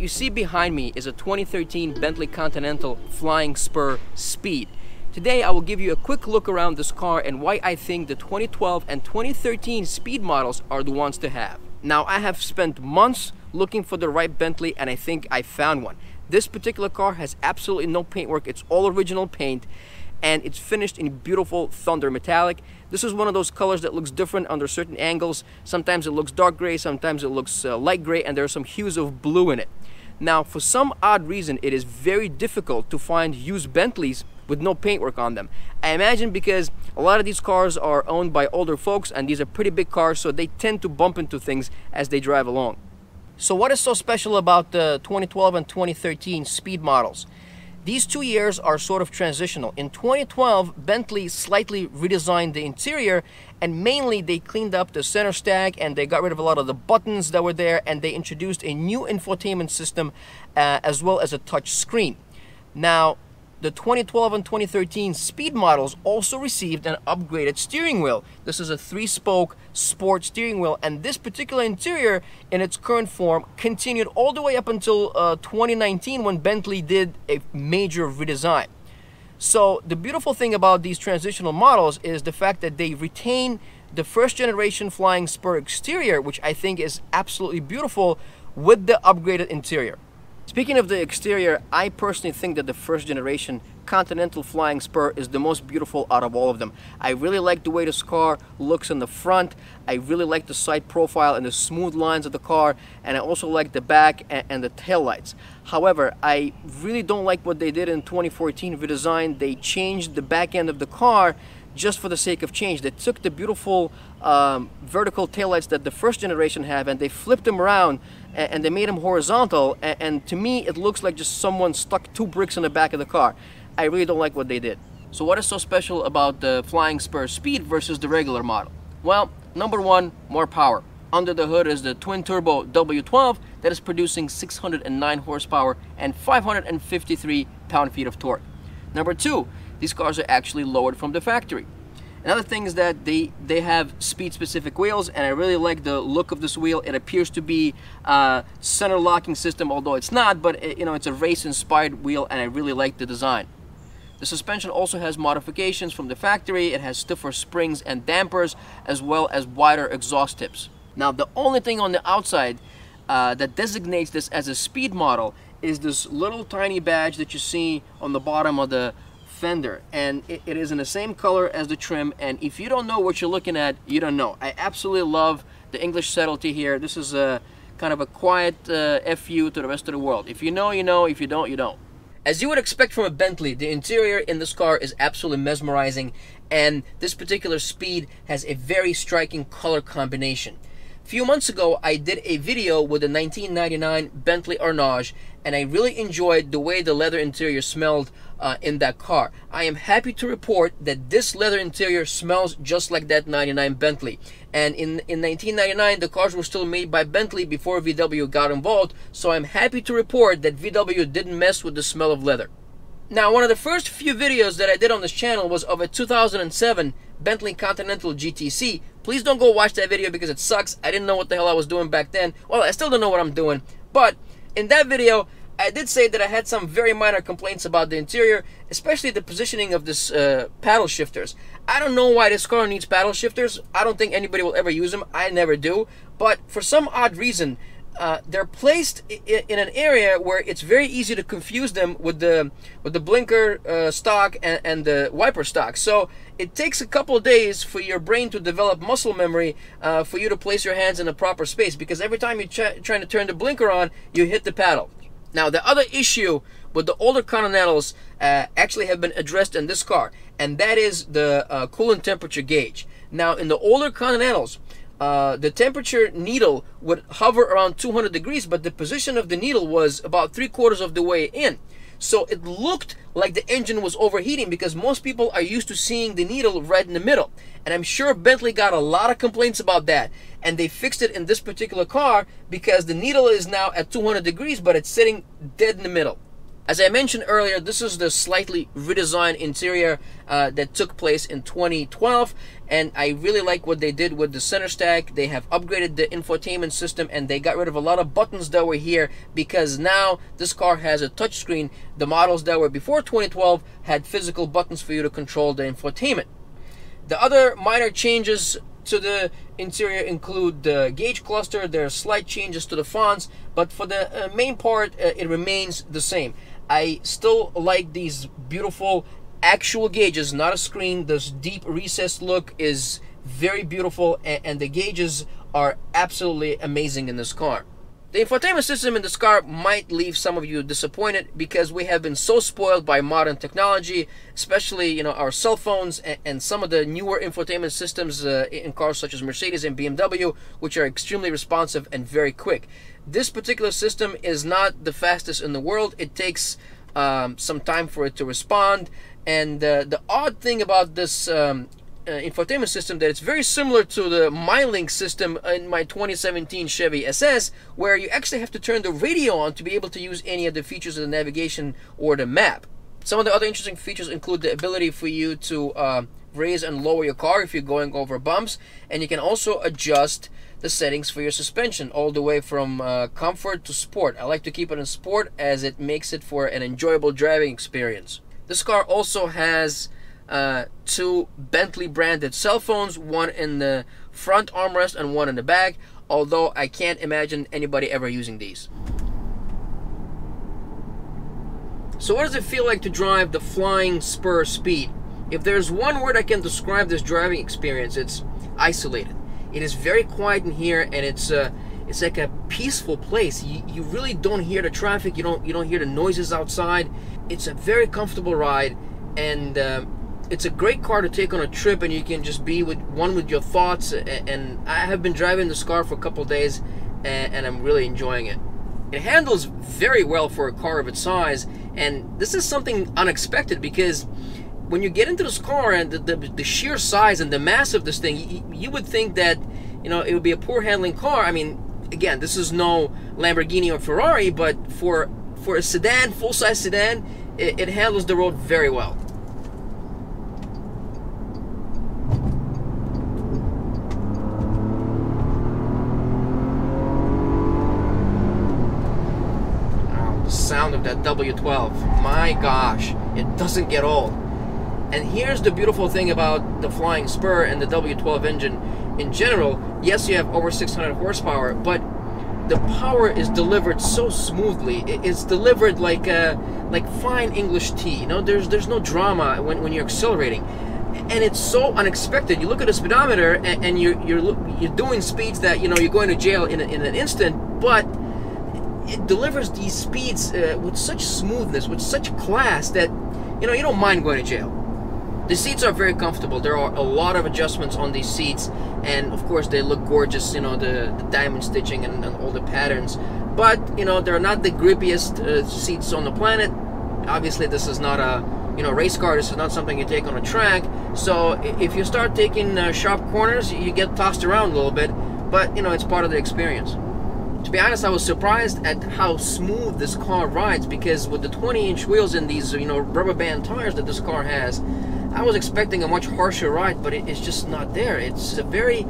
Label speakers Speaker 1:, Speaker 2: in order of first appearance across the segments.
Speaker 1: you see behind me is a 2013 Bentley Continental Flying Spur Speed. Today I will give you a quick look around this car and why I think the 2012 and 2013 Speed models are the ones to have. Now, I have spent months looking for the right Bentley and I think I found one. This particular car has absolutely no paintwork. It's all original paint and it's finished in beautiful thunder metallic. This is one of those colors that looks different under certain angles. Sometimes it looks dark gray, sometimes it looks light gray, and there are some hues of blue in it. Now, for some odd reason, it is very difficult to find used Bentleys with no paintwork on them. I imagine because a lot of these cars are owned by older folks and these are pretty big cars, so they tend to bump into things as they drive along. So what is so special about the 2012 and 2013 Speed models? These 2 years are sort of transitional. In 2012, Bentley slightly redesigned the interior and mainly they cleaned up the center stack and they got rid of a lot of the buttons that were there and they introduced a new infotainment system as well as a touch screen. Now, the 2012 and 2013 Speed models also received an upgraded steering wheel. This is a 3-spoke sport steering wheel, and this particular interior in its current form continued all the way up until 2019 when Bentley did a major redesign. So the beautiful thing about these transitional models is the fact that they retain the first generation Flying Spur exterior, which I think is absolutely beautiful, with the upgraded interior. Speaking of the exterior, I personally think that the first generation Continental Flying Spur is the most beautiful out of all of them. I really like the way this car looks in the front. I really like the side profile and the smooth lines of the car, and I also like the back and the taillights. However, I really don't like what they did in 2014 redesign. They changed the back end of the car just for the sake of change. They took the beautiful vertical taillights that the first generation have and they flipped them around and they made them horizontal, and to me it looks like just someone stuck 2 bricks in the back of the car. I really don't like what they did. So what is so special about the Flying Spur Speed versus the regular model? Well, number one, more power. Under the hood is the twin-turbo W12 that is producing 609 horsepower and 553 pound-feet of torque. Number two, these cars are actually lowered from the factory. Another thing is that they have speed-specific wheels, and I really like the look of this wheel. It appears to be a center locking system, although it's not, but it's a race-inspired wheel, and I really like the design. The suspension also has modifications from the factory. It has stiffer springs and dampers, as well as wider exhaust tips. Now, the only thing on the outside that designates this as a Speed model is this little tiny badge that you see on the bottom of the fender, and it is in the same color as the trim, and if you don't know what you're looking at, you don't know. I absolutely love the English subtlety here. This is a kind of a quiet FU to the rest of the world. If you know, you know. If you don't, you don't. As you would expect from a Bentley, the interior in this car is absolutely mesmerizing, and this particular Speed has a very striking color combination. A few months ago, I did a video with a 1999 Bentley Arnage, and I really enjoyed the way the leather interior smelled in that car. I am happy to report that this leather interior smells just like that 99 Bentley. And in 1999, the cars were still made by Bentley before VW got involved, so I'm happy to report that VW didn't mess with the smell of leather. Now, one of the first few videos that I did on this channel was of a 2007 Bentley Continental GTC. Please don't go watch that video because it sucks. I didn't know what the hell I was doing back then. Well, I still don't know what I'm doing. But in that video, I did say that I had some very minor complaints about the interior, especially the positioning of this paddle shifters. I don't know why this car needs paddle shifters. I don't think anybody will ever use them. I never do. But for some odd reason, they're placed in an area where it's very easy to confuse them with the blinker stock and the wiper stock. So it takes a couple of days for your brain to develop muscle memory for you to place your hands in the proper space, because every time you're trying to turn the blinker on, you hit the paddle. Now, the other issue with the older Continentals actually have been addressed in this car, and that is the coolant temperature gauge. Now, in the older Continentals, the temperature needle would hover around 200 degrees, but the position of the needle was about 3/4 of the way in. So it looked like the engine was overheating because most people are used to seeing the needle right in the middle. And I'm sure Bentley got a lot of complaints about that. And they fixed it in this particular car because the needle is now at 200 degrees, but it's sitting dead in the middle. As I mentioned earlier, this is the slightly redesigned interior that took place in 2012, and I really like what they did with the center stack. They have upgraded the infotainment system, and they got rid of a lot of buttons that were here, because now this car has a touchscreen. The models that were before 2012 had physical buttons for you to control the infotainment. The other minor changes to the interior include the gauge cluster. There are slight changes to the fonts, but for the main part, it remains the same. I still like these beautiful actual gauges, not a screen. This deep recessed look is very beautiful, and the gauges are absolutely amazing in this car. The infotainment system in this car might leave some of you disappointed, because we have been so spoiled by modern technology, especially our cell phones and some of the newer infotainment systems in cars such as Mercedes and BMW, which are extremely responsive and very quick. This particular system is not the fastest in the world. It takes some time for it to respond, and the odd thing about this infotainment system, that it's very similar to the MyLink system in my 2017 Chevy SS, where you actually have to turn the radio on to be able to use any of the features of the navigation or the map. Some of the other interesting features include the ability for you to raise and lower your car if you're going over bumps, and you can also adjust the settings for your suspension all the way from comfort to sport. I like to keep it in sport, as it makes it for an enjoyable driving experience. This car also has two Bentley branded cell phones, one in the front armrest and one in the back, although I can't imagine anybody ever using these. So what does it feel like to drive the Flying Spur Speed? If there's one word I can describe this driving experience, it's isolated. It is very quiet in here, and it's like a peaceful place. You really don't hear the traffic. You don't hear the noises outside. It's a very comfortable ride, and it's a great car to take on a trip, and you can just be with your thoughts. And I have been driving this car for a couple days, and I'm really enjoying it. It handles very well for a car of its size, and this is something unexpected, because when you get into this car and the sheer size and the mass of this thing, you would think that it would be a poor handling car. I mean, again, this is no Lamborghini or Ferrari, but for a sedan, full-size sedan, it handles the road very well. The sound of that W12, my gosh, it doesn't get old. And here's the beautiful thing about the Flying Spur and the W12 engine in general. Yes, you have over 600 horsepower, but the power is delivered so smoothly. It's delivered like fine English tea. There's no drama when you're accelerating, and it's so unexpected. You look at the speedometer, and you're doing speeds that you're going to jail in an instant, but it delivers these speeds with such smoothness, with such class, that you don't mind going to jail. The seats are very comfortable. There are a lot of adjustments on these seats, and of course they look gorgeous, the diamond stitching and all the patterns. But they're not the grippiest seats on the planet. Obviously this is not a race car. This is not something you take on a track. So if you start taking sharp corners, you get tossed around a little bit, but it's part of the experience. To be honest, I was surprised at how smooth this car rides, because with the 20-inch wheels and these rubber band tires that this car has, I was expecting a much harsher ride, but it's just not there. It's a very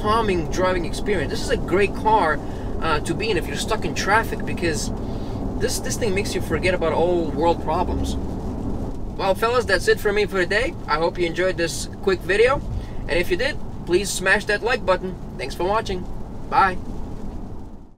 Speaker 1: calming driving experience. This is a great car to be in if you're stuck in traffic, because this thing makes you forget about all world problems. Well, fellas, that's it for me for today. I hope you enjoyed this quick video, and if you did, please smash that like button. Thanks for watching. Bye.